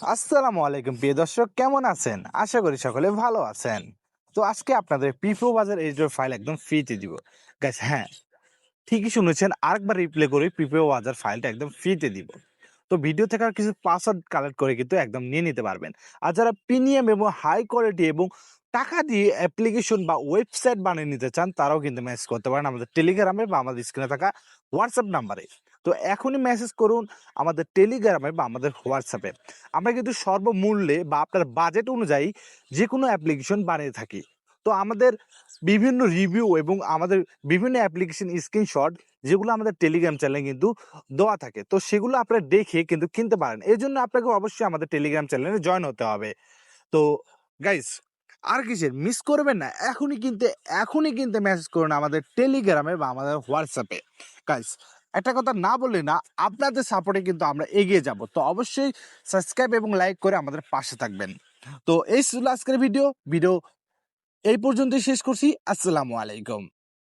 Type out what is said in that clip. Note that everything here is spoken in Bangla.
আসসালামু আলাইকুম প্রিয় দর্শক, কেমন আছেন? আশা করি সকলে ভালো আছেন। তো আজকে আপনাদের পিপো বাজার এডিটর ফাইল একদম ফ্রিতে দিব। গাইস, হ্যাঁ, ঠিকই শুনেছেন, আরেকবার রিপ্লে করে পিপো বাজার ফাইলটা একদম ফ্রিতে দিব। তো ভিডিও থেকে আর কিছু পাসওয়ার্ড কালেক্ট করে কিন্তু একদম নিয়ে নিতে পারবেন। আর যারা প্রিমিয়াম এবং হাই কোয়ালিটি এবং টাকা দিয়ে অ্যাপ্লিকেশন বা ওয়েবসাইট বানিয়ে নিতে চান, তারাও কিন্তু মেসেজ করতে পারেন আমাদের টেলিগ্রামে বা আমাদের স্ক্রিনে থাকা হোয়াটসঅ্যাপ নাম্বারে। তো এখনই মেসেজ করুন আমাদের টেলিগ্রামে বা আমাদের হোয়াটসঅ্যাপে। আমরা কিন্তু সর্বমূল্যে বা আপনার বাজেট অনুযায়ী যে কোনো অ্যাপ্লিকেশন বানিয়ে থাকি। তো আমাদের বিভিন্ন রিভিউ এবং আমাদের বিভিন্ন অ্যাপ্লিকেশন স্ক্রিনশট যেগুলো আমাদের টেলিগ্রাম চ্যানেলে কিন্তু দেওয়া থাকে, তো সেগুলো আপনারা দেখে কিন্তু কিনতে পারেন। এই জন্য আপনাকে অবশ্যই আমাদের টেলিগ্রাম চ্যানেলে জয়েন হতে হবে। তো গাইস, আর কিসের মিস করবেন না, এখনই কিন্তু মেসেজ করুন আমাদের টেলিগ্রামে বা আমাদের হোয়াটসঅ্যাপে। গাইস, একটা কথা না বললে না, আপনাদের সাপোর্টে কিন্তু আমরা এগিয়ে যাব। তো অবশ্যই সাবস্ক্রাইব এবং লাইক করে আমাদের পাশে থাকবেন। তো এই ছিল আজকের ভিডিও এই পর্যন্তই শেষ করছি। আসসালামু আলাইকুম।